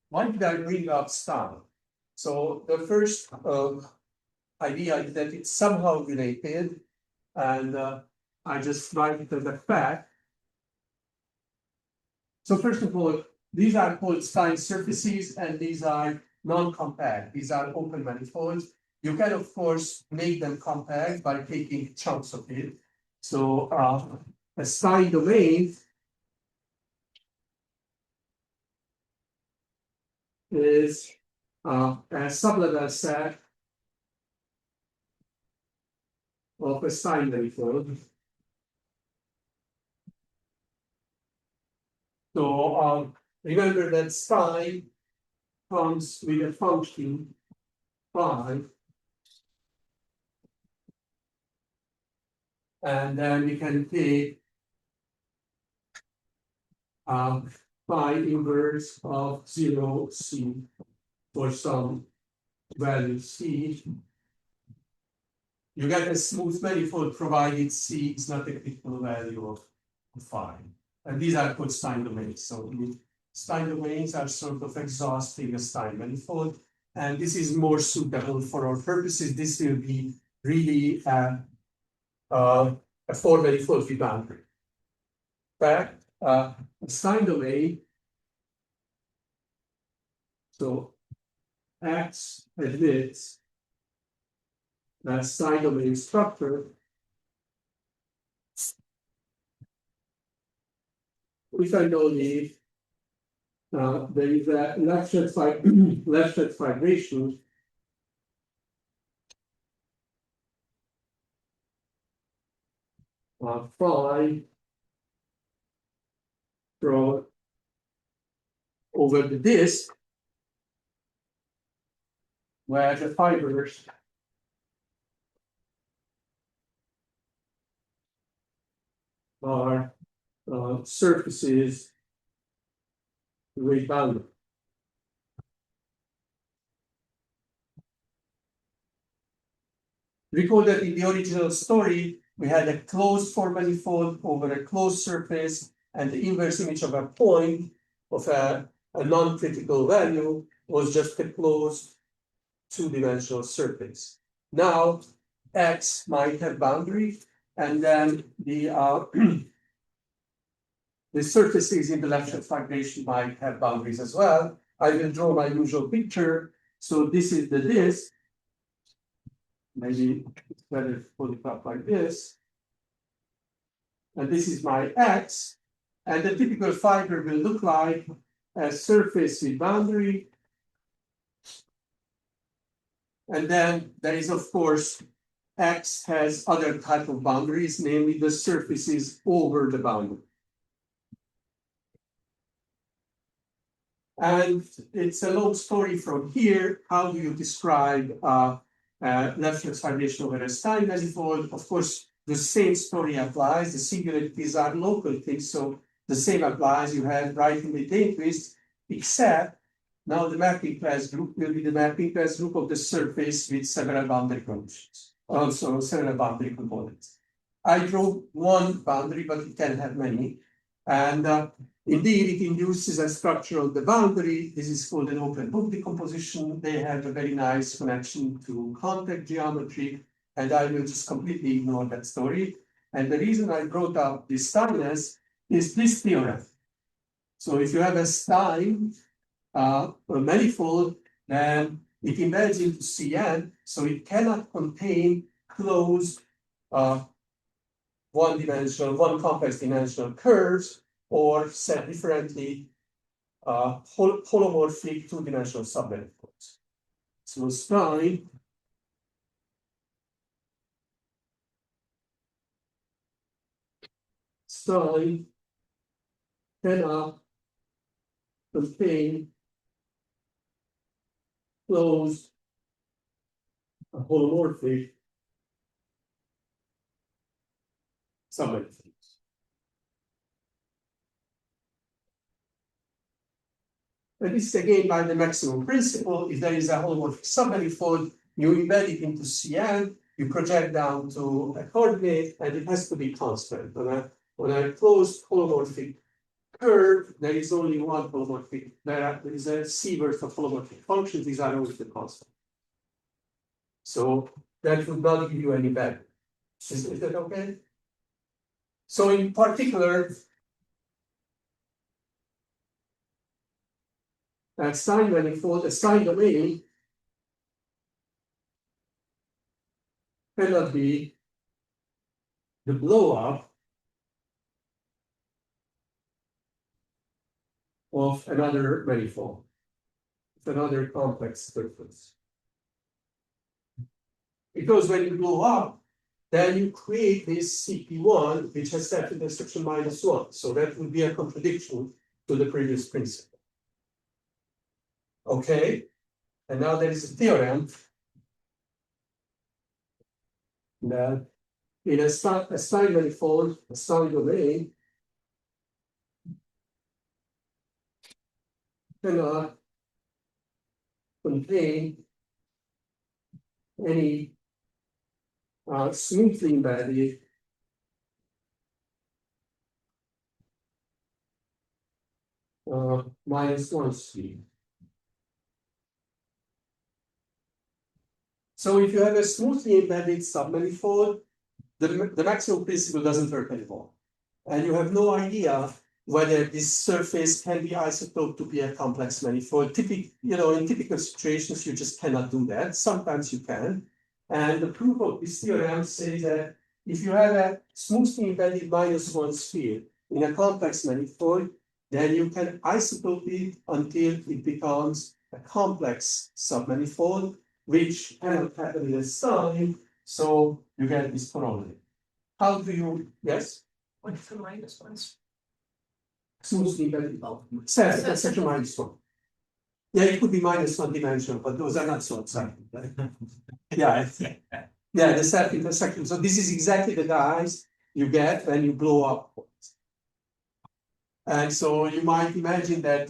Why did I bring up style? So the first idea is that it's somehow related, and I just write it as a fact. So first of all, these are called Stein surfaces, and these are non-compact. These are open manifolds. You can, of course, make them compact by taking chunks of it. So a Stein domain is a sublevel set of a Stein manifold. So remember that Stein comes with a function phi, and then we can take phi inverse of 0 c for some value c. You get a smooth manifold provided c is not a critical value of phi. And these are called Stein domains. So Stein domains are sort of exhausting a Stein manifold. And this is more suitable for our purposes. This will be really a four-manifold with boundary. In fact, a Stein domain, so X admits a Stein domain structure if I know the there is a Lefschetz fibration phi from over the disk where the fibers are surfaces with boundary. Recall that in the original story, we had a closed four-manifold over a closed surface, and the inverse image of a point of a non-critical value was just a closed two-dimensional surface. Now, X might have boundary, and then the the surfaces in the Lefschetz fibration might have boundaries as well. I will draw my usual picture. So this is the disk. Maybe it's better to put it up like this. And this is my X. And the typical fiber will look like a surface with boundary. And then there is, of course, X has other type of boundaries, namely the surfaces over the boundary. And it's a long story from here. How do you describe Lefschetz fibration over a Stein manifold? Of course, the same story applies. The singularities are local things, so the same applies. You have right immediate twist, except now the mapping class group will be the mapping class group of the surface with several boundary conditions, also several boundary components. I drew one boundary, but it can have many. And indeed, it induces a structure on the boundary. This is called an open book decomposition. They have a very nice connection to contact geometry, and I will just completely ignore that story. And the reason I brought up this Steinness is this theorem. So if you have a Stein a manifold, then it embeds into Cn, so it cannot contain closed one complex dimensional curves, or said differently, holomorphic two-dimensional submanifolds. So Stein cannot contain closed holomorphic submanifolds. And this is again by the maximum principle. If there is a holomorphic submanifold, you embed it into Cn, you project down to a coordinate, and it has to be constant. On a closed holomorphic curve, there is only one holomorphic. There is a series of holomorphic functions. These are always the constant. So that would not give you any value. Is that okay? So in particular, that sign manifold, a sign domain cannot be the blow-up of another manifold, another complex surface. Because when you blow up, then you create this CP1, which has set intersection -1. So that would be a contradiction to the previous principle. Okay, and now there is a theorem that in a sign manifold, a sign domain cannot contain any smoothly embedded -1 speed. So if you have a smoothly embedded submanifold, the maximum principle doesn't work anymore. And you have no idea whether this surface can be isotoped to be a complex manifold. In typical situations, you just cannot do that. Sometimes you can. And the proof of this theorem says that if you have a smoothly embedded -1 sphere in a complex manifold, then you can isotope it until it becomes a complex submanifold, which cannot happen in a sign, so you get this corollary. How do you, yes? What is the -1? Smoothly embedded. That's such a -1. Yeah, it could be -1 dimensional, but those are not so exciting. Right? Yeah, the self intersection. So this is exactly the guys you get when you blow up. And so you might imagine that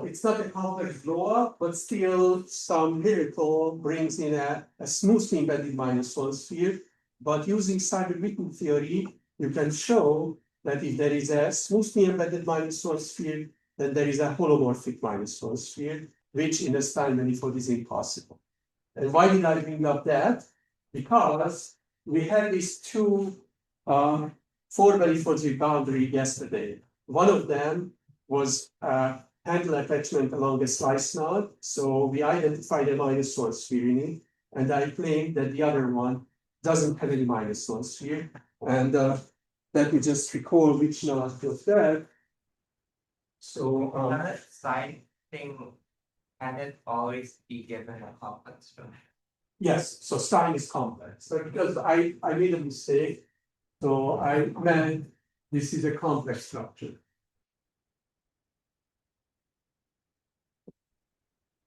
it's not a complex blow up, but still some miracle brings in a smoothly embedded -1 sphere. But using Seiberg-Witten theory, you can show that if there is a smoothly embedded -1 sphere, then there is a holomorphic -1 sphere, which in a Stein manifold is impossible. And why did I bring up that? Because we had these two four manifolds with boundary yesterday. One of them was handle attachment along a slice node. So we identified a -1 sphere in it, and I claimed that the other one doesn't have any -1 sphere. And let me just recall which node was that. So that side thing, can it always be given a complex structure? yes, so Stein is complex. So because I made a mistake, so I meant this is a complex structure.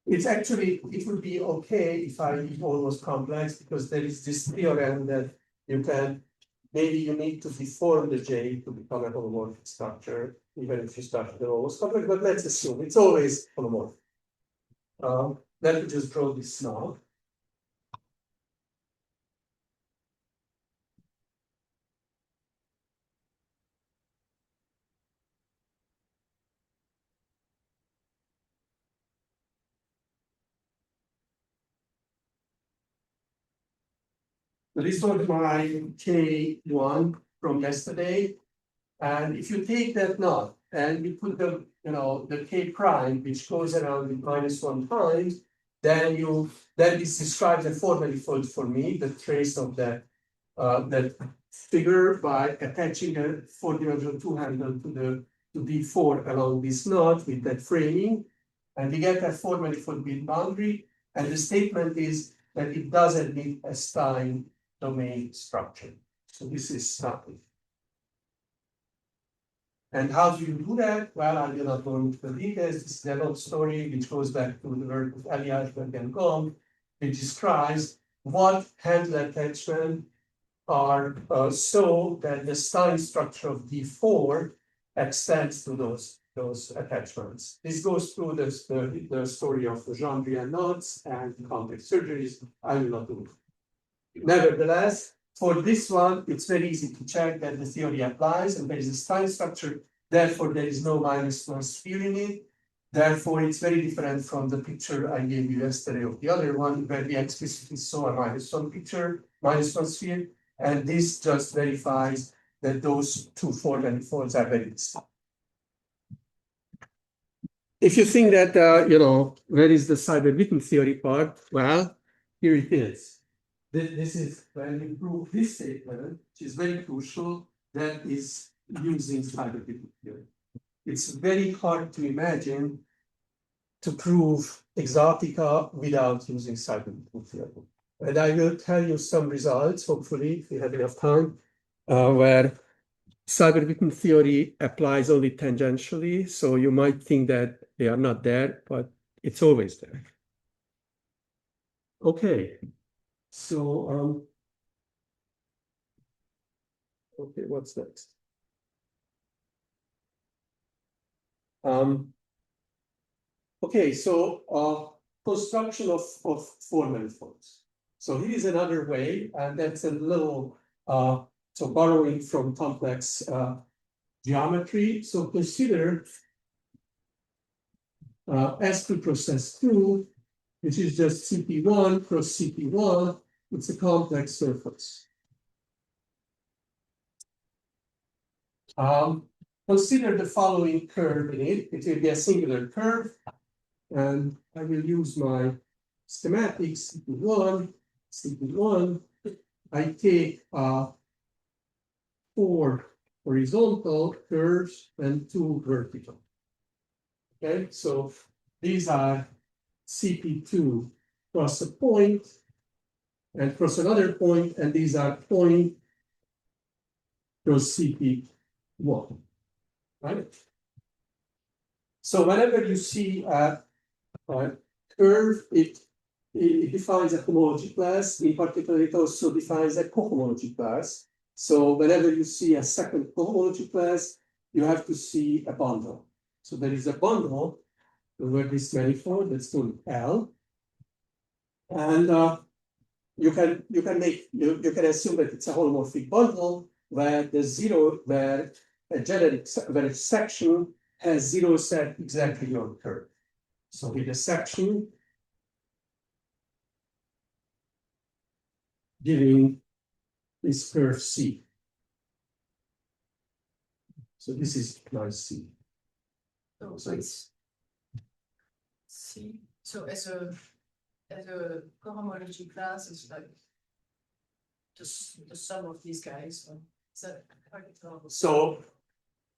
It would be okay if I leave almost complex, because there is this theorem that maybe you need to deform the J to become a holomorphic structure, even if you start with the almost complex, but let's assume it's always holomorphic. Let me just draw this now. This was my K1 from yesterday. And if you take that knot and you put the K prime, which goes around with -1 times, then this describes a four-manifold for me, the trace of that figure by attaching a 4-dimensional 2 handle to D4 along this knot with that framing. And we get a four-manifold with boundary. And the statement is that it does admit a Stein domain structure. So this is Stein. And how do you do that? Well, I will not go into the details. This is a long story which goes back to the work of Eliashberg and Gomb, which describes what handle attachment are so that the Stein structure of D4 extends to those attachments. This goes through the story of the Gendry nodes and complex surgeries. I will not do it. Nevertheless, for this one, it's very easy to check that the theory applies, and there is a Stein structure Therefore, there is no minus one sphere in it. Therefore, it's very different from the picture I gave you yesterday of the other one, where we explicitly saw a minus one picture, minus one sphere. And this just verifies that those two four-manifolds are very distinct. If you think that, where is the Seiberg-Witten theory part? Well, here it is. This is when we prove this statement, which is very crucial, that is using Seiberg-Witten theory. It's very hard to imagine to prove exotica without using Seiberg-Witten theory. And I will tell you some results, hopefully, if we have enough time, where Seiberg-Witten theory applies only tangentially. So you might think that they are not there, but it's always there. Okay. So, okay, what's next? Okay, so construction of four-manifolds. So here is another way, and that's a little, so borrowing from complex geometry. So consider S2 cross S2, which is just CP1 cross CP1. It's a complex surface. Consider the following curve in it. It will be a singular curve. And I will use my schematics, CP1. I take 4 horizontal curves and 2 vertical. Okay, so these are CP2 cross a point and cross another point, and these are point cross CP1, right? So whenever you see a curve, it defines a homology class. In particular, it also defines a cohomology class. So whenever you see a second cohomology class, you have to see a bundle. So there is a bundle over this manifold that's called L, and you can assume that it's a holomorphic bundle where a generic where a section has 0 set exactly on curve. So with a section giving this curve C. So this is nice C. So it's C. So as a cohomology class, it's like the sum of these guys. So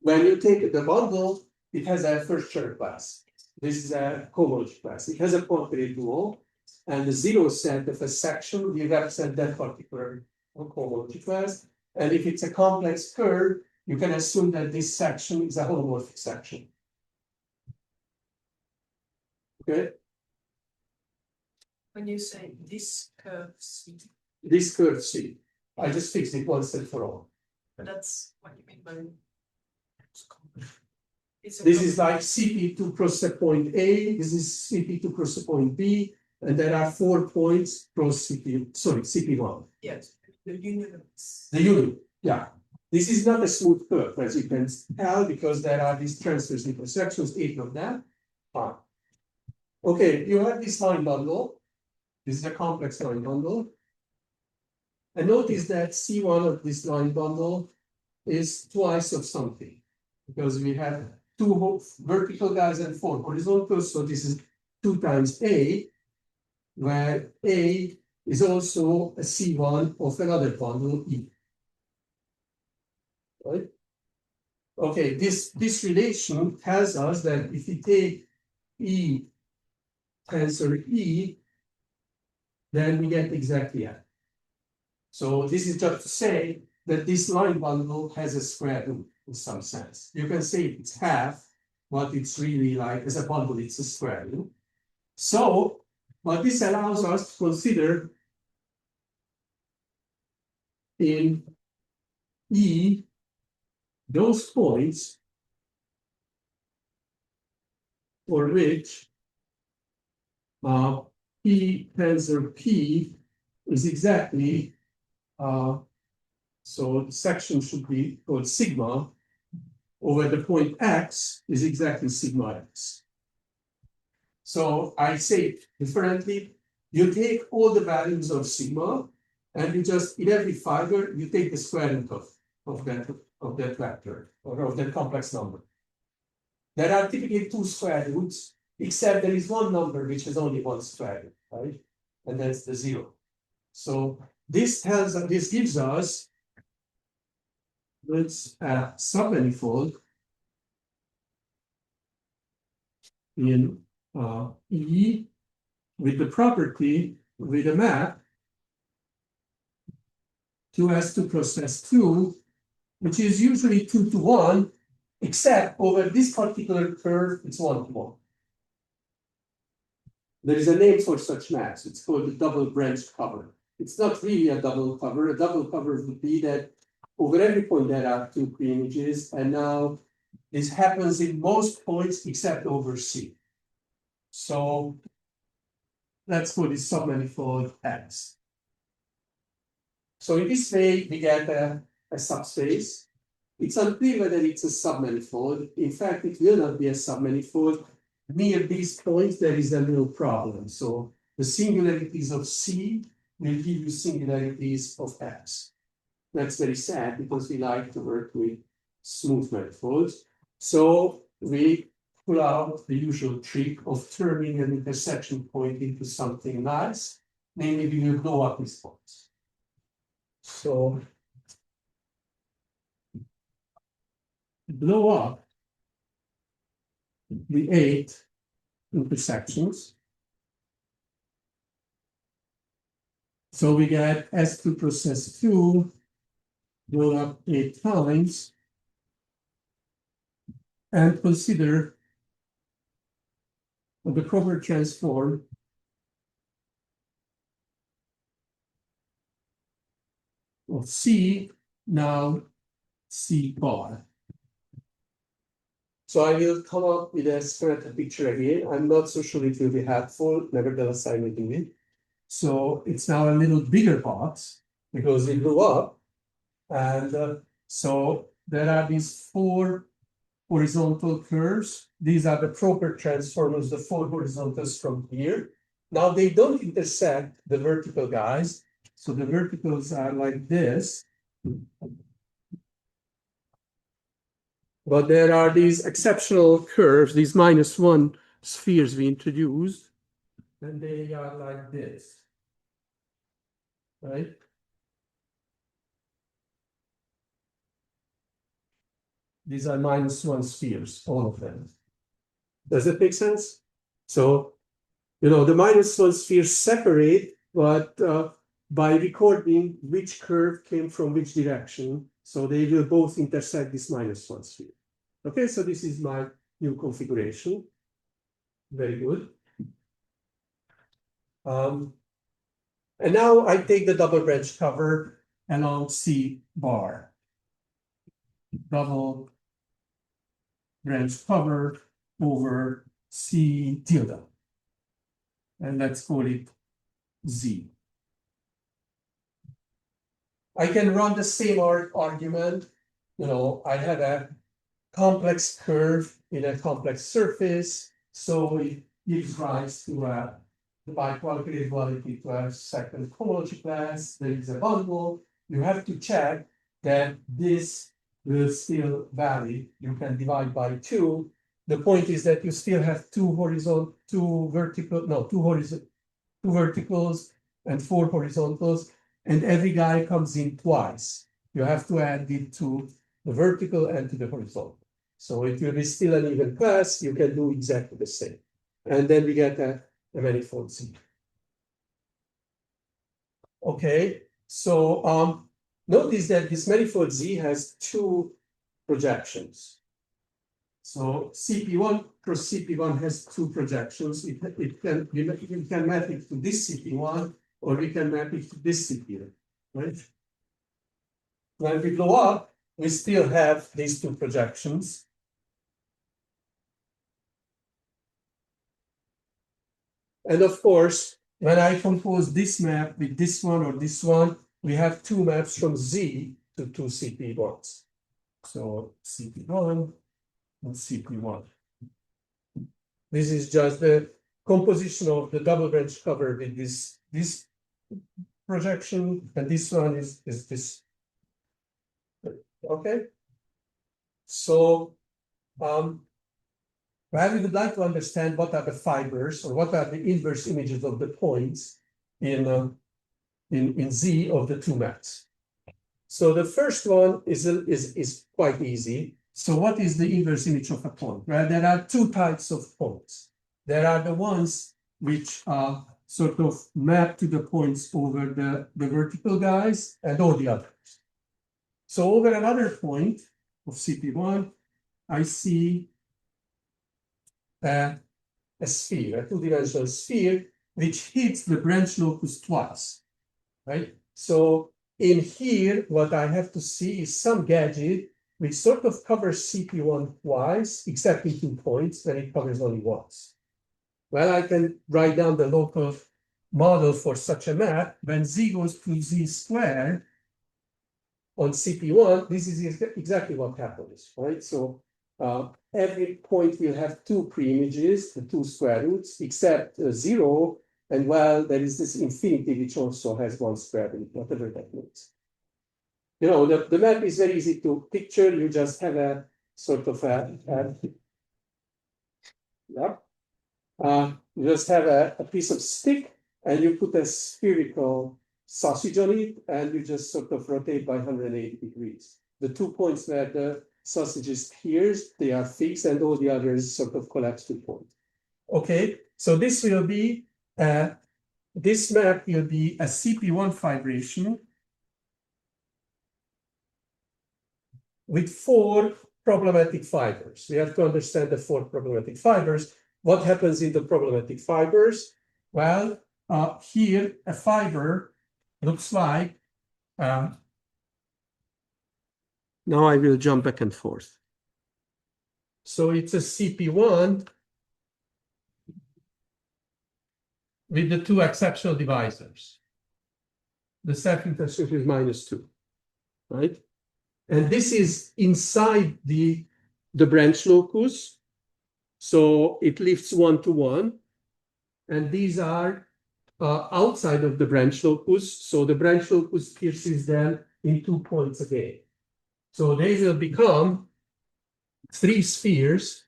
when you take the bundle, it has a first Chern class. This is a cohomology class. It has a Poincare dual, and the 0 set of a section will represent that particular cohomology class. And if it's a complex curve, you can assume that this section is a holomorphic section. Okay. When you say this curve C. This curve C. I just fixed it once and for all. But that's what you mean by this is like CP2 cross a point A, this is CP2 cross a point B, and there are 4 points cross CP1. Yes, the union. The union, yeah. This is not a smooth curve, as you can tell, because there are these transverse intersections, 8 of them. Fine. Okay, you have this line bundle. This is a complex line bundle. And notice that C1 of this line bundle is twice of something, because we have 2 vertical guys and 4 horizontal. So this is 2 times A, where A is also a C1 of another bundle E. Right? Okay, this relation tells us that if we take E tensor E, then we get exactly that. So this is just to say that this line bundle has a square root in some sense. You can say it's half, but it's really like as a bundle, it's a square root. So, but this allows us to consider in E those points for which P tensor P is exactly so the section should be called sigma over the point X is exactly sigma X. So I say it differently. You take all the values of sigma, and you just, in every fiber, you take the square root of that vector, or of that complex number. There are typically two square roots, except there is one number which has only one square root, right? And that's the 0. So this gives us this submanifold in E with the property, with a map to S2 plus S2, which is usually 2 to 1, except over this particular curve, it's 1 to 1. There is a name for such maps. It's called the double branched cover. It's not really a double cover. A double cover would be that over every point there are two pre-images, and now this happens in most points except over C. So let's call this submanifold X. So in this way, we get a subspace. It's unclear whether it's a submanifold. In fact, it will not be a submanifold. Near these points, there is a little problem. So the singularities of C will give you singularities of X. That's very sad because we like to work with smooth manifolds. So we pull out the usual trick of turning an intersection point into something nice. Namely, we will blow up these points. So blow up the 8 intersections. So we get S2 plus S2 blown up 8 times, and consider the proper transform of C, now C bar. So I will come up with a schematic picture again. I'm not so sure it will be helpful, nevertheless I will do it. So it's now a little bigger box because it blew up. And so there are these 4 horizontal curves. These are the proper transformers, the 4 horizontals from here. Now they don't intersect the vertical guys. So the verticals are like this. But there are these exceptional curves, these -1 spheres we introduced, and they are like this, right? These are -1 spheres, all of them. Does it make sense? So, you know, the -1 spheres separate, but by recording which curve came from which direction, so they will both intersect this -1 sphere. Okay, so this is my new configuration. Very good. And now I take the double branch cover along C bar. Double branch cover over C tilde. And let's call it Z. I can run the same argument. You know, I have a complex curve in a complex surface, so it gives rise to the biqualitative duality to a second homology class. There is a bundle. You have to check that this will still vary. You can divide by 2. The point is that you still have two verticals and 4 horizontals, and every guy comes in twice. You have to add it to the vertical and to the horizontal. So it will be still an even class. You can do exactly the same. And then we get a manifold Z. Okay, so notice that this manifold Z has 2 projections. So CP1 cross CP1 has 2 projections. We can map it to this CP1, or we can map it to this CP1, right? When we blow up, we still have these 2 projections. And of course, when I compose this map with this one or this one, we have 2 maps from Z to 2 CP1s. So CP1 and CP1. This is just the composition of the double branch cover with this projection, and this one is this. Okay. So well, we would like to understand what are the fibers or what are the inverse images of the points in Z of the two maps. So the first one is quite easy. So what is the inverse image of a point? Well, there are two types of points. There are the ones which are sort of map to the points over the vertical guys and all the others. So over another point of CP1, I see a sphere, a two-dimensional sphere, which hits the branch locus twice, right? So in here, what I have to see is some gadget which sort of covers CP1 twice, except in 2 points, then it covers only once. Well, I can write down the local model for such a map. When Z goes to Z squared on CP1, this is exactly what happens, right? So every point will have 2 pre-images, the 2 square roots, except 0. And well, there is this infinity, which also has 1 square root, whatever that means. You know, the map is very easy to picture. You just have a sort of you just have a piece of stick, and you put a spherical sausage on it, and you just sort of rotate by 180 degrees. The 2 points where the sausage is pierced, they are fixed, and all the others sort of collapse to point. Okay, so this will be this map will be a CP1 fibration with 4 problematic fibers. We have to understand the 4 problematic fibers. What happens in the problematic fibers? Well, here a fiber looks like, now I will jump back and forth. So it's a CP1 with the 2 exceptional divisors. The self-intersection is -2, right? And this is inside the branch locus. So it lifts 1 to 1. And these are outside of the branch locus. So the branch locus pierces them in 2 points again. So they will become 3 spheres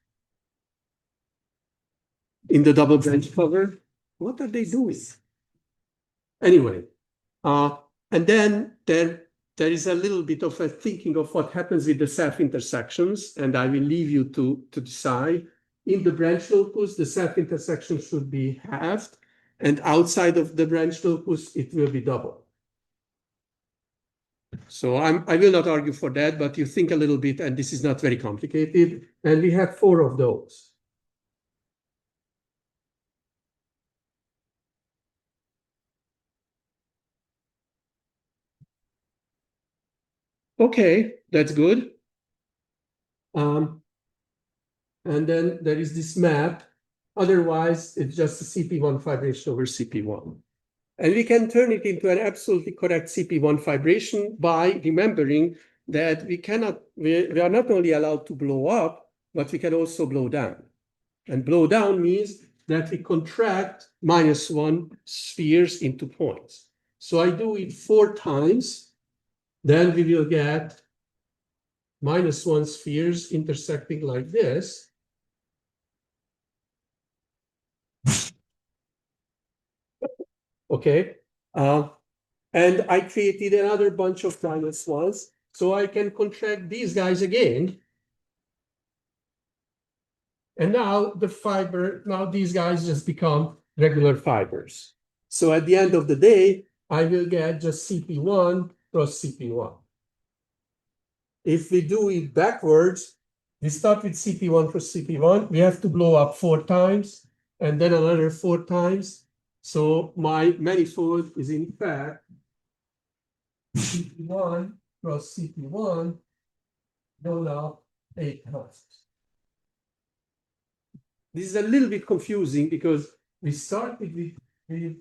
in the double branch cover. What are they doing? Anyway, and then there is a little bit of a thinking of what happens with the self-intersections, and I will leave you to decide. In the branch locus, the self-intersection should be halved, and outside of the branch locus, it will be double. So I will not argue for that, but you think a little bit, and this is not very complicated, and we have 4 of those. Okay, that's good. And then there is this map. Otherwise, it's just a CP1 fibration over CP1. And we can turn it into an absolutely correct CP1 fibration by remembering that we are not only allowed to blow up, but we can also blow down. And blow down means that we contract -1 spheres into points. So I do it 4 times, then we will get -1 spheres intersecting like this. Okay, and I created another bunch of -1s, so I can contract these guys again. And now these guys just become regular fibers. So at the end of the day, I will get just CP1 plus CP1. If we do it backwards, we start with CP1 plus CP1. We have to blow up 4 times, and then another 4 times. So my manifold is in fact CP1 plus CP1 blown up 8 times. This is a little bit confusing because we started with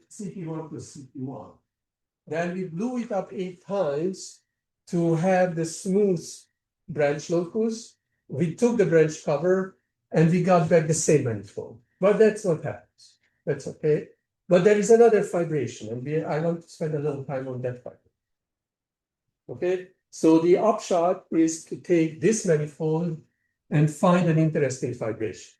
CP1 plus CP1. Then we blew it up 8 times to have the smooth branch locus, we took the branch cover, and we got back the same manifold. But that's what happens. That's okay. But there is another fibration, and I want to spend a little time on that fibration. Okay, so the upshot is to take this manifold and find an interesting fibration.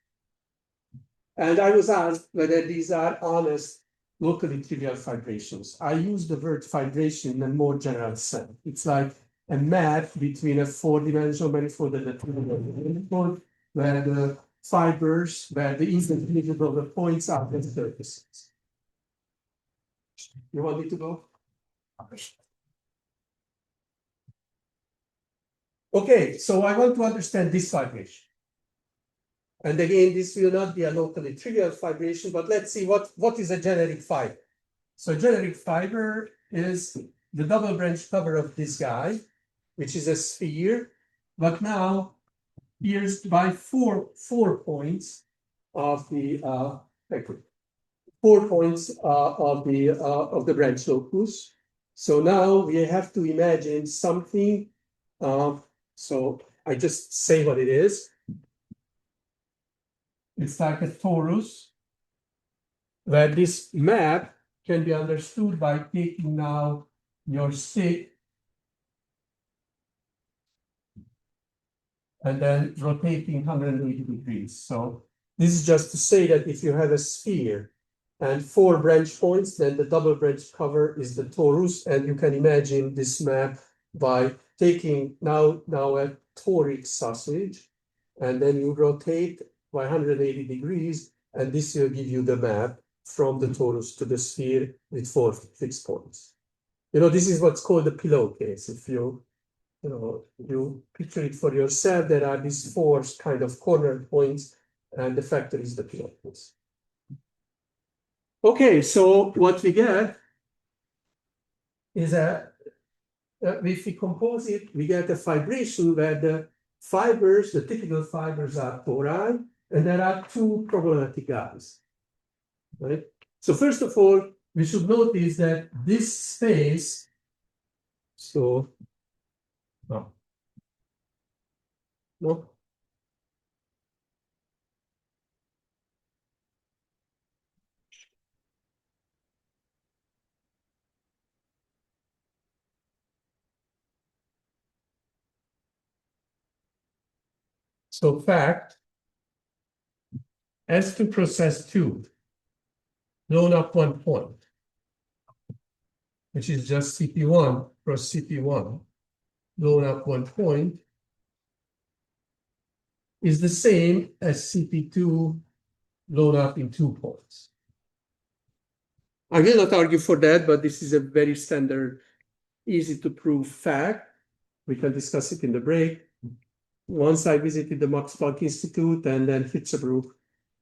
And I was asked whether these are honest, locally trivial fibrations. I use the word fibration in a more general sense. It's like a map between a four-dimensional manifold and a two-dimensional manifold, where the fibers, where the interchangeable of the points are the surfaces. You want me to go? Okay, so I want to understand this fibration. And again, this will not be a locally trivial fibration, but let's see what is a generic fiber. So generic fiber is the double branch cover of this guy, which is a sphere, but now pierced by four points of the of the branch locus. So now we have to imagine something. So I just say what it is. It's like a torus, where this map can be understood by taking now your stick and then rotating 180 degrees. So this is just to say that if you have a sphere and four branch points, then the double branch cover is the torus, and you can imagine this map by taking now a toric sausage, and then you rotate by 180 degrees, and this will give you the map from the torus to the sphere with four fixed points. You know, this is what's called the pillowcase. If you picture it for yourself, there are these four kind of corner points, and the factor is the pillowcase. Okay, so what we get is if we compose it, we get a fibration where the fibers, the typical fibers are tori, and there are two problematic guys, right? So first of all, we should notice that this space, so, no. So fact, as to process two, blown up one point, which is just CP1 cross CP1, blown up one point, is the same as CP2 blown up in 2 points. I will not argue for that, but this is a very standard, easy to prove fact. We can discuss it in the break. Once I visited the Max Planck Institute, and then Hitzebruch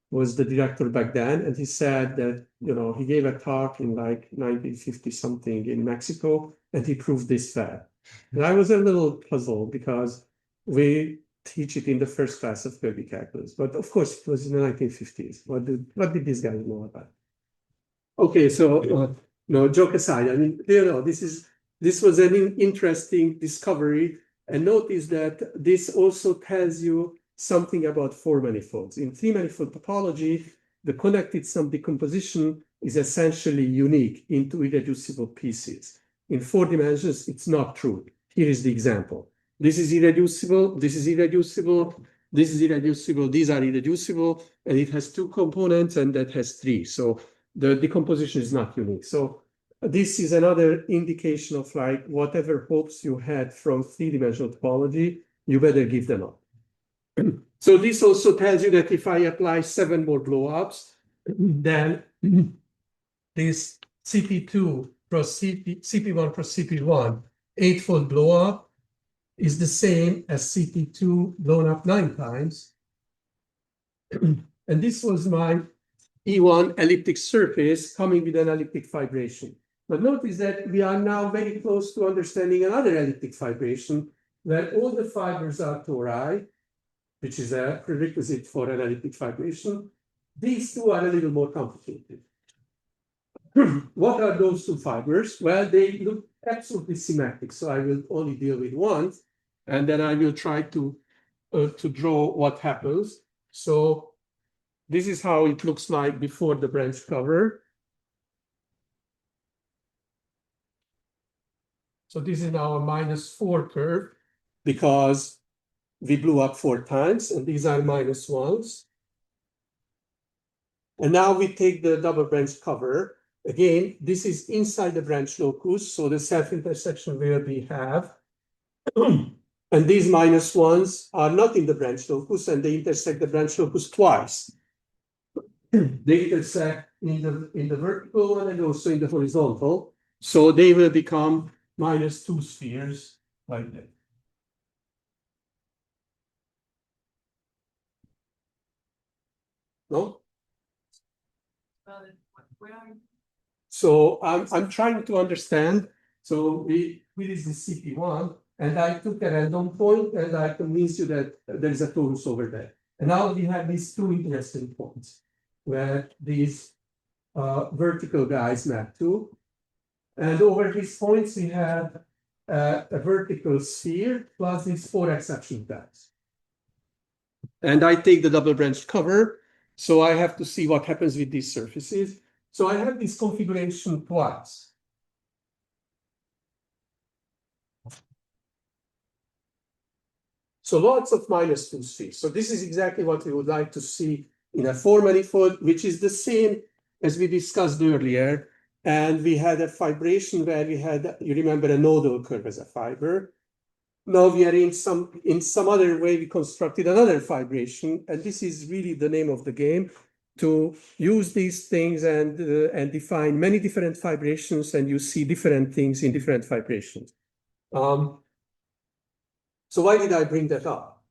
was the director back then, and he said that, he gave a talk in like 1950 something in Mexico, and he proved this fact. And I was a little puzzled because we teach it in the first class of Kirby calculus, but of course it was in the 1950s. What did these guys know about? Okay, so no, joke aside, I mean, this was an interesting discovery, and notice that this also tells you something about four manifolds. In three-manifold topology, the connected sum decomposition is essentially unique into irreducible pieces. In 4 dimensions, it's not true. Here is the example. This is irreducible, this is irreducible, this is irreducible, these are irreducible, and it has 2 components, and that has 3. So the decomposition is not unique. So this is another indication of like whatever hopes you had from three-dimensional topology, you better give them up. So this also tells you that if I apply 7 more blowups, then this CP2 cross CP1 cross CP1 8-fold blowup is the same as CP2 blown up 9 times. And this was my E1 elliptic surface coming with an elliptic fibration. But notice that we are now very close to understanding another elliptic fibration where all the fibers are tori, which is a prerequisite for an elliptic fibration. These two are a little more complicated. What are those 2 fibers? Well, they look absolutely symmetric, so I will only deal with one. And then I will try to draw what happens. So this is how it looks like before the branch cover. So this is now a -4 curve because we blew up 4 times, and these are -1s. And now we take the double branch cover. Again, this is inside the branch locus, so the self-intersection will be half. And these -1s are not in the branch locus, and they intersect the branch locus twice. They intersect in the vertical one and also in the horizontal. So they will become -2 spheres like that. No? So I'm trying to understand. So we did the CP1, and I took a random point, and I convinced you that there is a torus over there. And now we have these 2 interesting points where these vertical guys map to. And over these points, we have a vertical sphere plus these 4 exception guys. And I take the double branched cover, so I have to see what happens with these surfaces. So I have this configuration twice. So lots of -2 spheres. So this is exactly what we would like to see in a 4-manifold, which is the same as we discussed earlier. And we had a fibration where we had, you remember, a nodal curve as a fiber. Now we are in some other way, we constructed another fibration, and this is really the name of the game, to use these things and define many different fibrations, and you see different things in different fibrations. So why did I bring that up?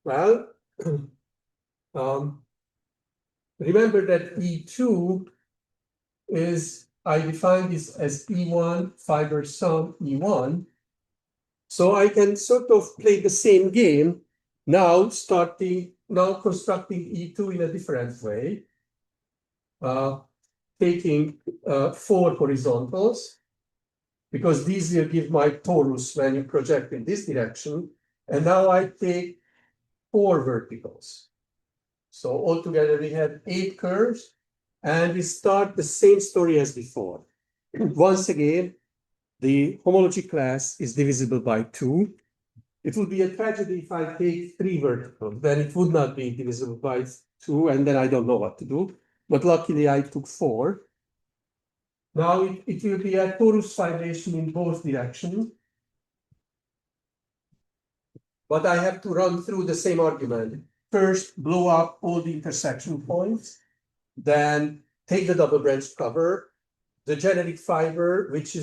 Well, remember that E2 is, I defined this as E1 fiber sum E1. So I can sort of play the same game now, constructing E2 in a different way, taking 4 horizontals, because these will give my torus when you project in this direction. And now I take 4 verticals. So altogether we have 8 curves, and we start the same story as before. Once again, the homology class is divisible by 2. It would be a tragedy if I take 3 verticals, then it would not be divisible by 2, and then I don't know what to do. But luckily I took 4. Now it will be a torus fibration in both directions. But I have to run through the same argument. First, blow up all the intersection points, then take the double branch cover. The generic fiber, which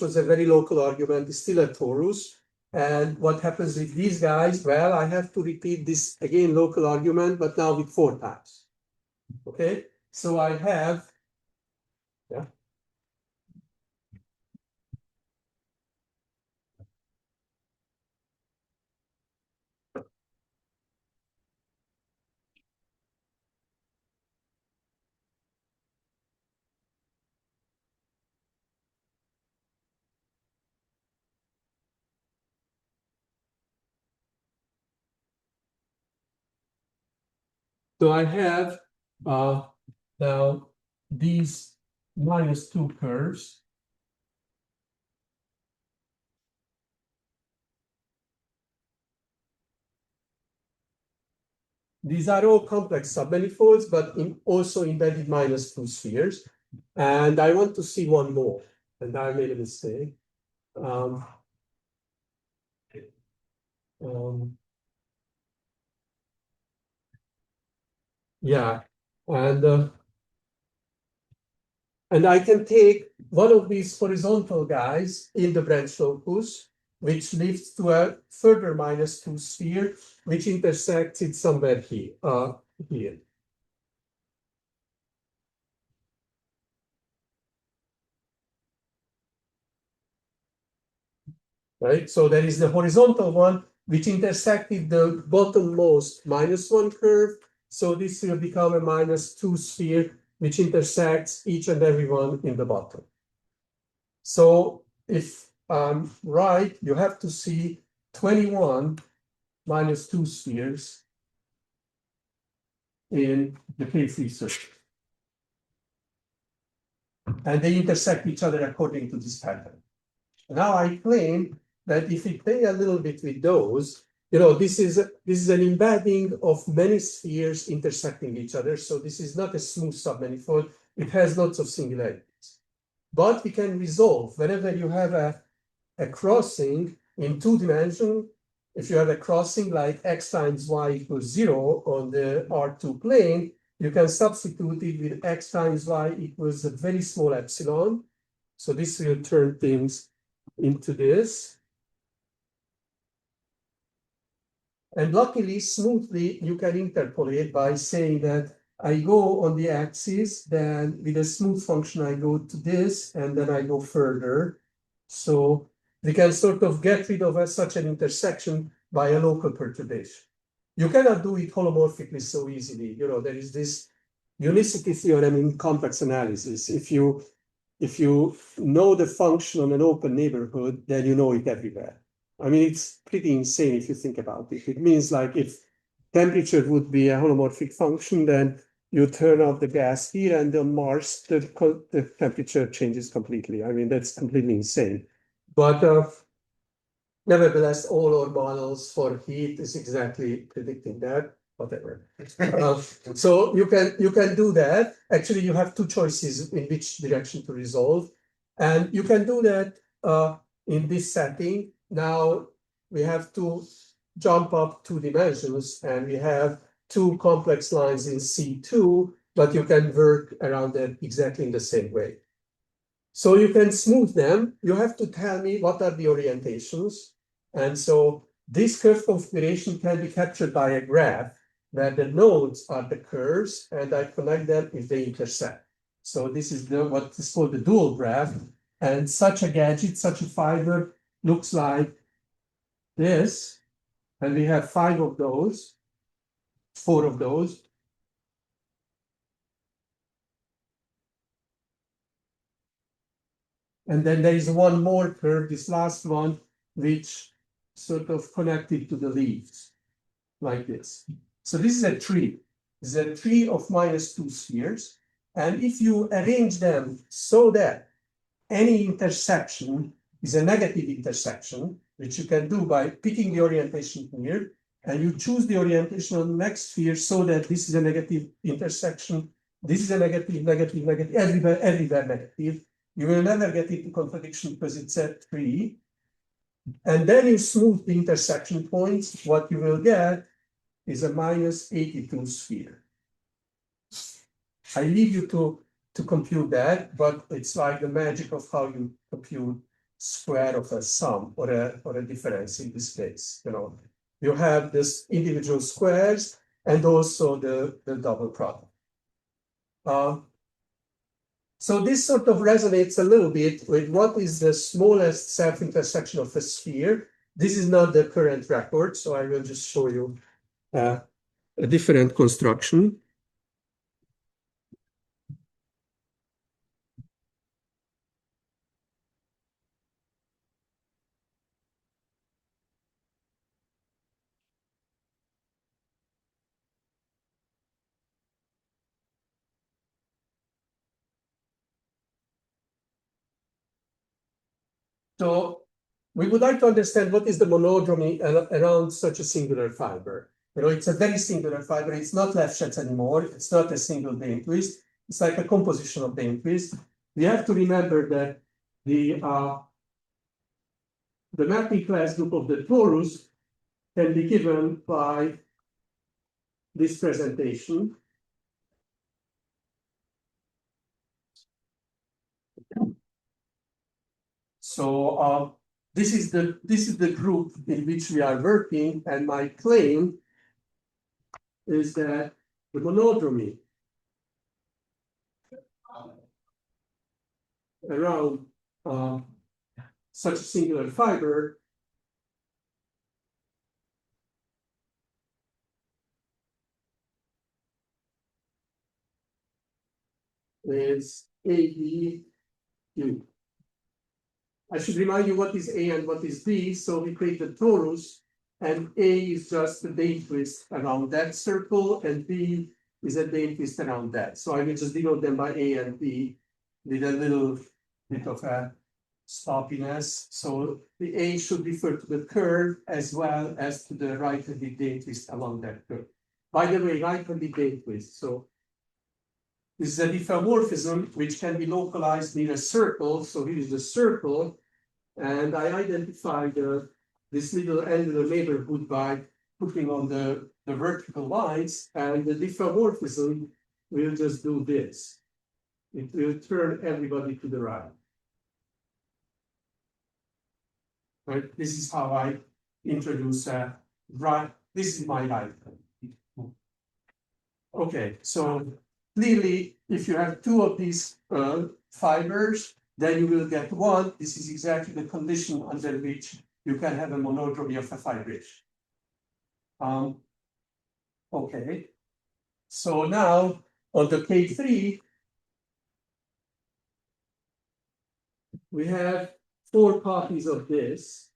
was a very local argument, is still a torus. And what happens with these guys? Well, I have to repeat this again, local argument, but now with 4 times. Okay, so I have, yeah. So I have now these -2 curves. These are all complex submanifolds, but also embedded -2 spheres. And I want to see one more, and I made a mistake. Yeah, and I can take one of these horizontal guys in the branch locus, which leads to a further -2 sphere, which intersects it somewhere here. Here. Right, so there is the horizontal one, which intersected the bottommost -1 curve. So this will become a -2 sphere, which intersects each and every one in the bottom. So if I'm right, you have to see 21 minus 2 spheres in the K-free circle. And they intersect each other according to this pattern. Now I claim that if we play a little bit with those, this is an embedding of many spheres intersecting each other. So this is not a smooth submanifold. It has lots of singularities. But we can resolve whenever you have a crossing in 2 dimensions. If you have a crossing like x times y equals 0 on the R2 plane, you can substitute it with x times y equals a very small epsilon. So this will turn things into this. And luckily, smoothly, you can interpolate by saying that I go on the axis, then with a smooth function, I go to this, and then I go further. So we can sort of get rid of such an intersection by a local perturbation. You cannot do it holomorphically so easily. There is this unicity theorem in complex analysis. If you know the function on an open neighborhood, then you know it everywhere. I mean, it's pretty insane if you think about it. It means like if temperature would be a holomorphic function, then you turn off the gas here, and on Mars, the temperature changes completely. I mean, that's completely insane. But nevertheless, all our models for heat is exactly predicting that. Whatever. So you can do that. Actually, you have 2 choices in which direction to resolve, and you can do that in this setting. Now we have to jump up 2 dimensions, and we have 2 complex lines in C2, but you can work around them exactly in the same way. So you can smooth them. You have to tell me what are the orientations. And so this curve configuration can be captured by a graph where the nodes are the curves, and I connect them if they intersect. So this is what is called the dual graph. And such a gadget, such a fiber looks like this. And we have 5 of those, 4 of those. And then there is one more curve, this last one, which sort of connected to the leaves, like this. So this is a tree. It's a tree of minus 2 spheres. And if you arrange them so that any intersection is a negative intersection, which you can do by picking the orientation here, and you choose the orientation on the next sphere so that this is a negative intersection, this is a negative, negative, negative, everywhere negative. You will never get into contradiction because it's a tree. And then you smooth the intersection points. What you will get is a minus 82 sphere. I leave you to compute that, but it's like the magic of how you compute square of a sum or a difference in this case. You have this individual squares and also the double product. So this sort of resonates a little bit with what is the smallest self-intersection of a sphere. This is not the current record, so I will just show you a different construction. So we would like to understand what is the monodromy around such a singular fiber. It's a very singular fiber. It's not Lefschetz anymore. It's not a single Dane twist. It's like a composition of Dane twist. We have to remember that the mapping class group of the torus can be given by this presentation. So this is the group in which we are working, and my claim is that the monodromy around such a singular fiber is ABQ. I should remind you what is A and what is B. So we create the torus, and A is just a Dane twist around that circle, and B is a Dane twist around that. So I will just denote them by A and B with a little bit of a sloppiness. So the A should refer to the curve as well as to the right-handed Dane twist along that curve. By the way, right-handed Dane twist. So this is a diffeomorphism which can be localized near a circle. So here is the circle, and I identified this little angular neighborhood by putting on the vertical lines, and the diffeomorphism will just do this. It will turn everybody to the right. Right? This is how I introduce right. This is my right. Okay, so clearly, if you have two of these fibers, then you will get one. This is exactly the condition under which you can have a monodromy of a fibration. Okay, so now on the K3, we have 4 copies of this,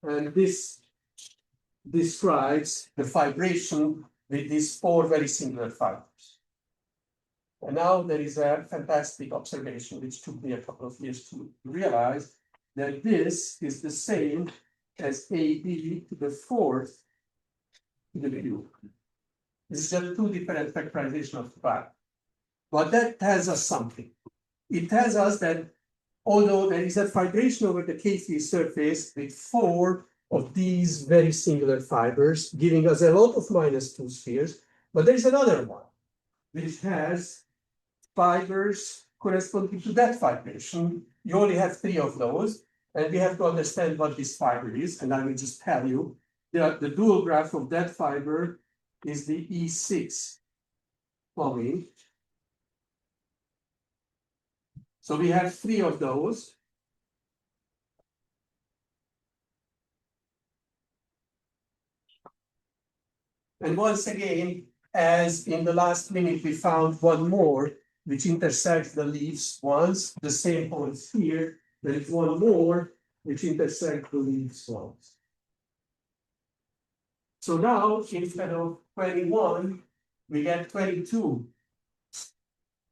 and this describes the fibration with these 4 very similar fibers. And now there is a fantastic observation, which took me a couple of years to realize, that this is the same as AB to the 4th to the cube. This is just 2 different factorizations of the fact. But that tells us something. It tells us that although there is a fibration over the K3 surface with 4 of these very singular fibers, giving us a lot of -2 spheres, but there is another one, which has fibers corresponding to that fibration. You only have 3 of those, and we have to understand what this fiber is, and I will just tell you. The dual graph of that fiber is the E6 plane. So we have 3 of those. And once again, as in the last minute, we found one more, which intersects the leaves once, the same points here. There is one more, which intersects the leaves once. So now, instead of 21, we get 22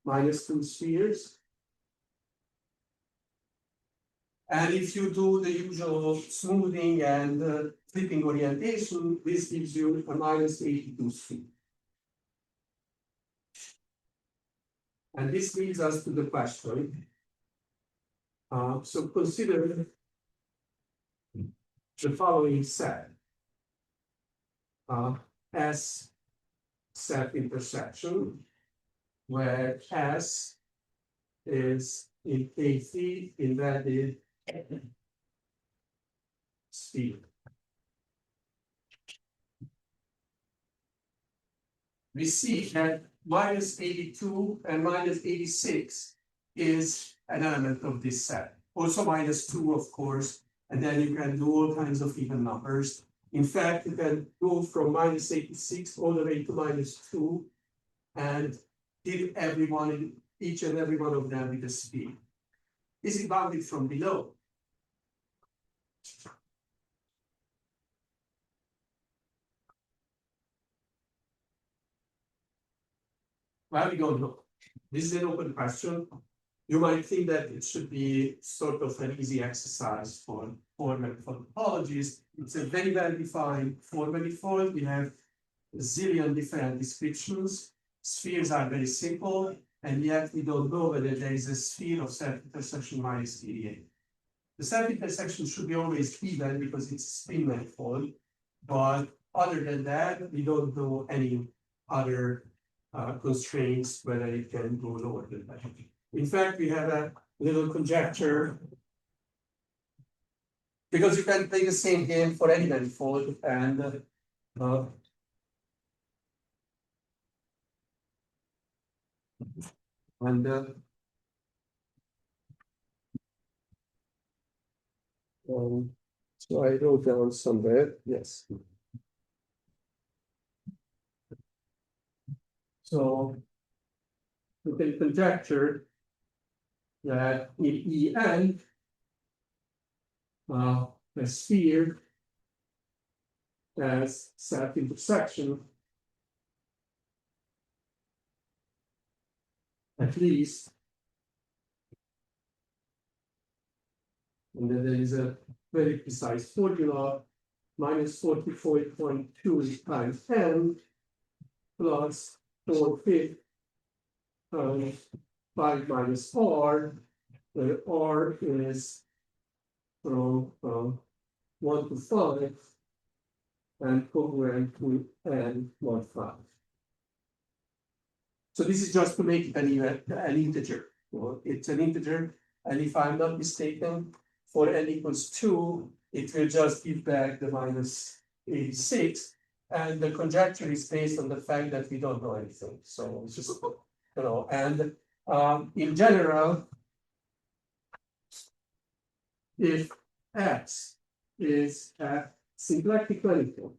-2 spheres. And if you do the usual smoothing and flipping orientation, this gives you a -82 sphere. And this leads us to the question. So consider the following set. S set intersection, where S is in K3 embedded sphere. We see that -82 and -86 is an element of this set. Also -2, of course, and then you can do all kinds of even numbers. In fact, you can go from -86 all the way to -2 and give each and every one of them with a speed. Is it bounded from below? Well, we don't know. This is an open question. You might think that it should be sort of an easy exercise for four-manifold topologies. It's a very well-defined four-manifold. We have a zillion different descriptions. Spheres are very simple, and yet we don't know whether there is a sphere of self-intersection -88. The self-intersection should be always even because it's a spin manifold, but other than that, we don't know any other constraints whether it can go lower than that. In fact, we have a little conjecture, because you can play the same game for any manifold, and so I wrote down somewhere, yes. So we can conjecture that in En, the sphere has self-intersection at least, and then there is a very precise formula, minus 44.2 times n plus 4/5 times 5 minus r, where r is from 1 to 5 and congruent to n mod 5. So this is just to make it an integer. Well, it's an integer, and if I'm not mistaken, for n equals 2, it will just give back the minus 86, and the conjecture is based on the fact that we don't know anything. So it's just, and in general, if x is a symplectic manifold,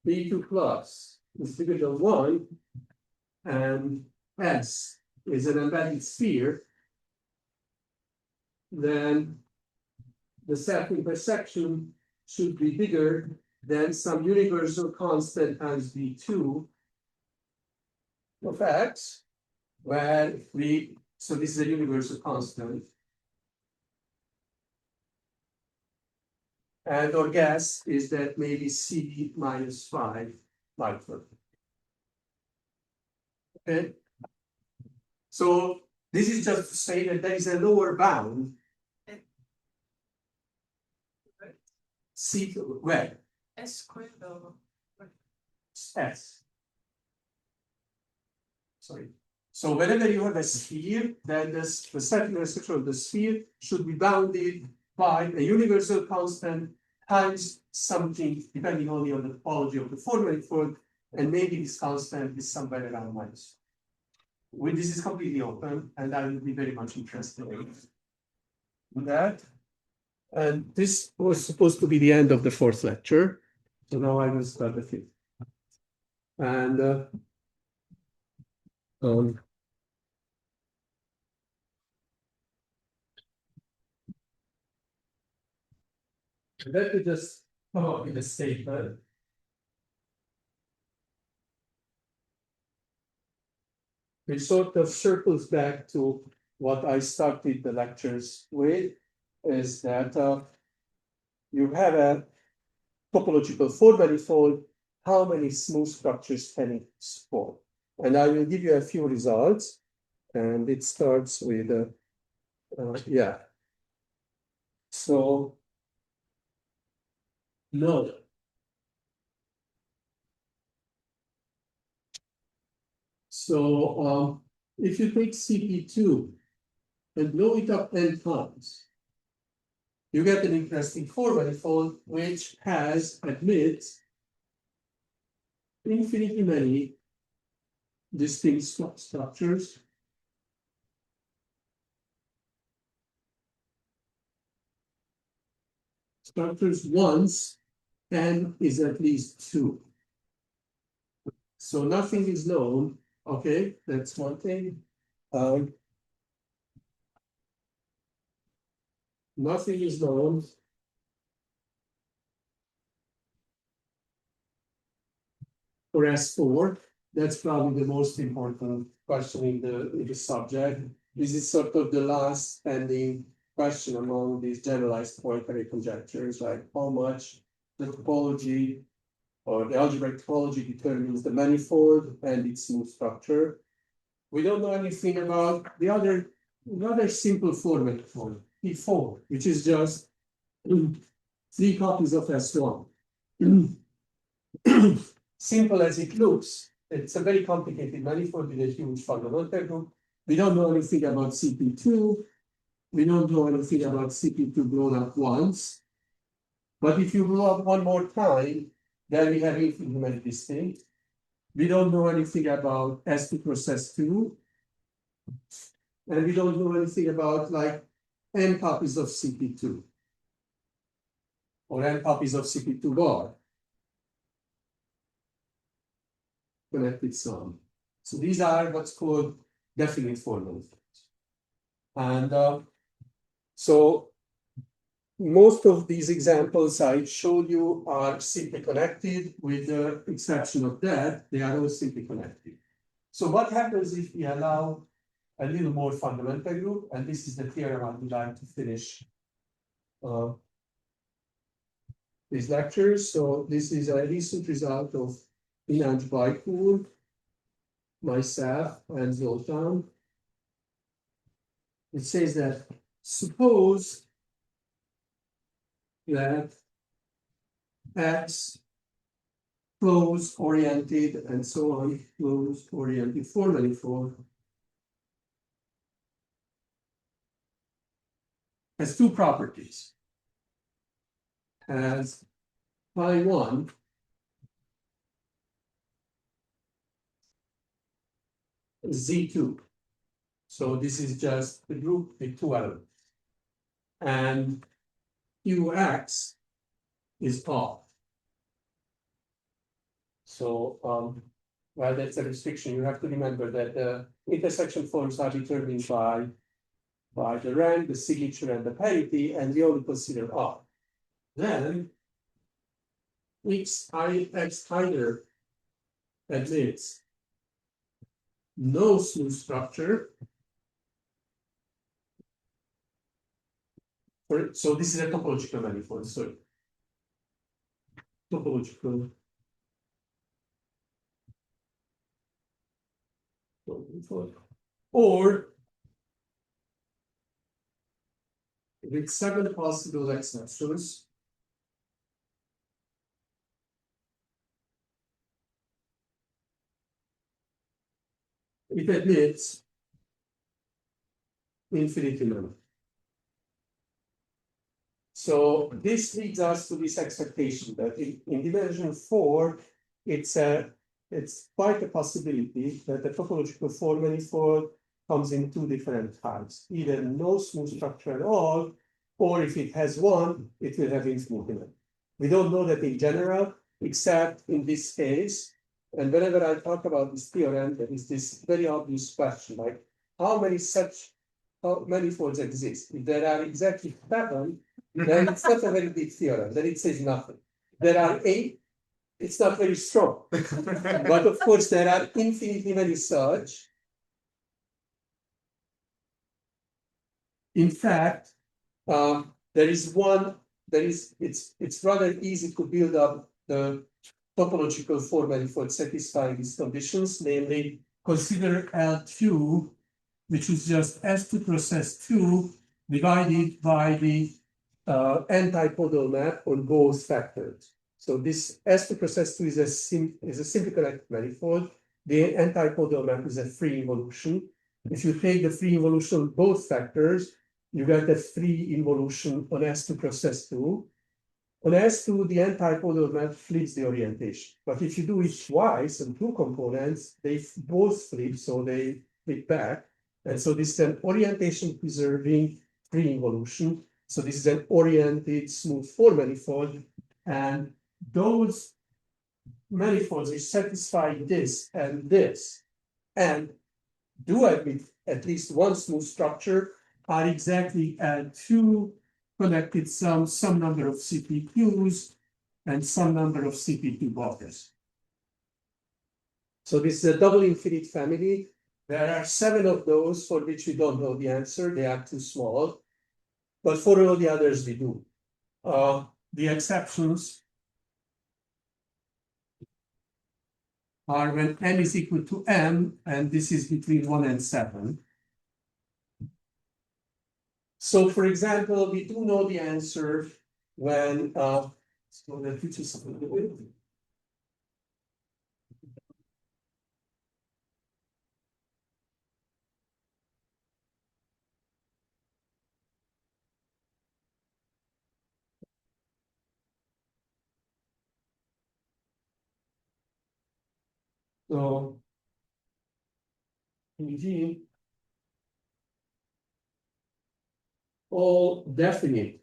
B2 plus is bigger than 1, and S is an embedded sphere, then the self-intersection should be bigger than some universal constant times B2 of X, where so this is a universal constant. And our guess is that maybe C minus 5 micron. Okay. So this is just to say that there is a lower bound. C where? S squared over. S. Sorry. So whenever you have a sphere, then the self-intersection of the sphere should be bounded by a universal constant times something, depending only on the topology of the four-manifold, and maybe this constant is somewhere around minus. This is completely open, and I will be very much interested in that. And this was supposed to be the end of the fourth lecture, so now I will start the fifth. And let me just come up with a statement. Which sort of circles back to what I started the lectures with, is that you have a topological four-manifold, how many smooth structures can it support? And I will give you a few results, and it starts with, yeah. So, no. So, if you take CP2 and blow it up n times, you get an interesting four-manifold which admits infinitely many distinct structures. Structures once, n is at least 2. So nothing is known. Okay, that's one thing. Nothing is known for S4. That's probably the most important question in the subject. This is sort of the last pending question among these generalized pointary conjectures, like how much the topology or the algebraic topology determines the manifold and its smooth structure. We don't know anything about the other simple four-manifold, P4, which is just 3 copies of S1. Simple as it looks, it's a very complicated manifold with a huge fundamental group. We don't know anything about CP2. We don't know anything about CP2 blown up once. But if you blow up one more time, then we have infinitely many distinct. We don't know anything about S2 cross S2. And we don't know anything about like n copies of CP2 or n copies of CP2 bar connected sum. So these are what's called definite four-manifolds. And so most of these examples I showed you are simply connected, with the exception of that, they are all simply connected. So what happens if we allow a little more fundamental group, and this is the theorem I would like to finish these lectures. So this is a recent result of Inanj Baikul, myself, and Zoltan. It says that suppose that X close oriented and so on, close oriented four-manifold has two properties. Has phi 1 Z2. So this is just the group with two elements. And Qx is off. So well, that's a restriction. You have to remember that the intersection forms are determined by the rank, the signature, and the parity, and we only consider R. Then X either admits no smooth structure. So this is a topological manifold, sorry. Topological manifold. Or with 7 possible exceptions, it admits infinity number. So this leads us to this expectation that in dimension 4, it's quite a possibility that the topological four-manifold comes in two different types, either no smooth structure at all, or if it has one, it will have infinity. We don't know that in general, except in this case. And whenever I talk about this theorem, there is this very obvious question, like how many such manifolds exist? If there are exactly 7, then it's not a very big theorem, then it says nothing. There are 8, it's not very strong. But of course, there are infinitely many such. In fact, there is one, it's rather easy to build up the topological four-manifold satisfying these conditions, namely consider L2, which is just S2 plus S2 divided by the antipodal map on both factors. So this S2 plus S2 is a simply connected manifold. The antipodal map is a free involution. If you take the free involution on both factors, you get a free involution on S2 plus S2. On S2, the antipodal map flips the orientation. But if you do it twice on two components, they both flip, so they flip back. And so this is an orientation preserving free involution. So this is an oriented smooth four-manifold. And those manifolds which satisfy this, and do admit at least one smooth structure, are exactly two connected some number of CPQs and some number of CP2 buffers. So this is a double infinite family. There are 7 of those for which we don't know the answer. They are too small. But for all the others, we do. The exceptions are when n is equal to m, and this is between 1 and 7. So, for example, we do know the answer when so the future so indeed all definite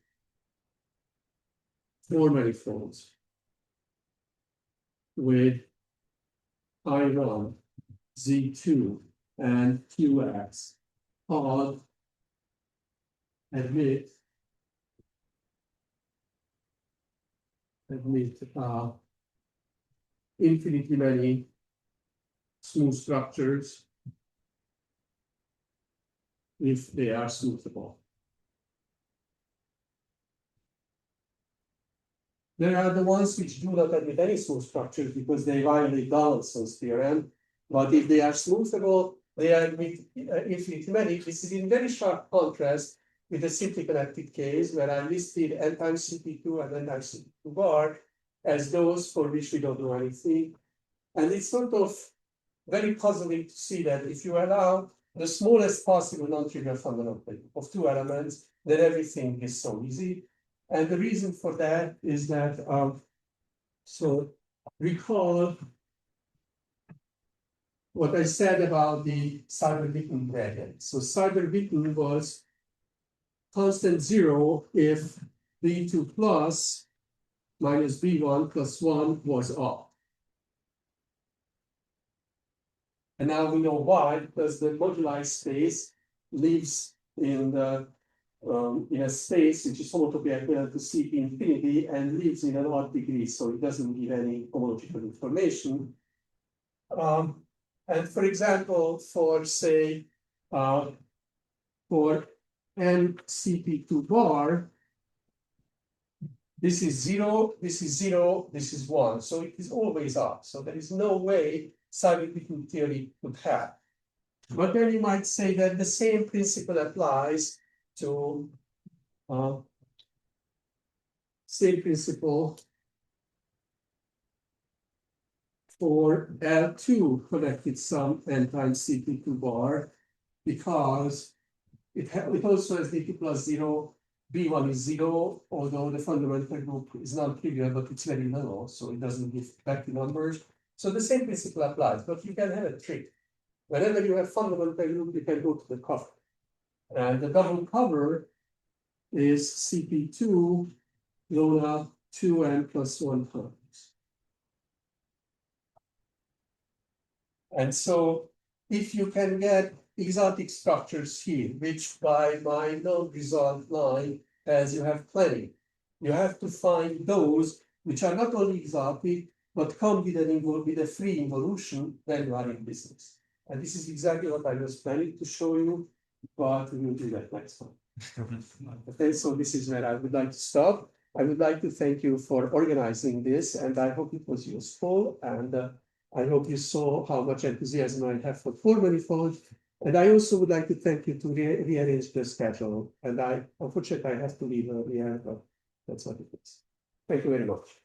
four-manifolds with I1 Z2 and QX all admit infinitely many smooth structures if they are smoothable. There are the ones which do not admit any smooth structures because they violate Donaldson's theorem. But if they are smoothable, they admit infinitely many. This is in very sharp contrast with the simply connected case where I listed n times CP2 and n times CP2 bar as those for which we don't know anything. And it's sort of very puzzling to see that if you allow the smallest possible non-trivial fundamental of two elements, then everything is so easy. And the reason for that is that, so recall what I said about the Seiberg-Witten invariant. So Seiberg-Witten was constant 0 if B2 plus minus B1 plus 1 was off. And now we know why, because the moduli space lives in a space which is homotopy equivalent to CP infinity and lives in an odd degree, so it doesn't give any homological information. And for example, for say, for n CP2 bar, this is 0, this is 0, this is 1. So it is always up. So there is no way Seiberg-Witten theory could have. But then you might say that the same principle applies to same principle for L2 connected sum n times CP2 bar, because it also has D2 plus 0, B1 is 0, although the fundamental group is non-trivial, but it's very little, so it doesn't give back the numbers. So the same principle applies, but you can have a trick. Whenever you have fundamental group, you can go to the cover. And the double cover is CP2 Lona 2n plus 1 times. And so if you can get exotic structures here, which by my non-resolved line, as you have plenty, you have to find those which are not only exotic, but come with a free involution, then you are in business. And this is exactly what I was planning to show you, but we will do that next time. Okay, so this is where I would like to stop. I would like to thank you for organizing this, and I hope it was useful. And I hope you saw how much enthusiasm I have for four-manifolds. And I also would like to thank you to rearrange the schedule. And unfortunately, I have to leave earlier, but that's what it is. Thank you very much.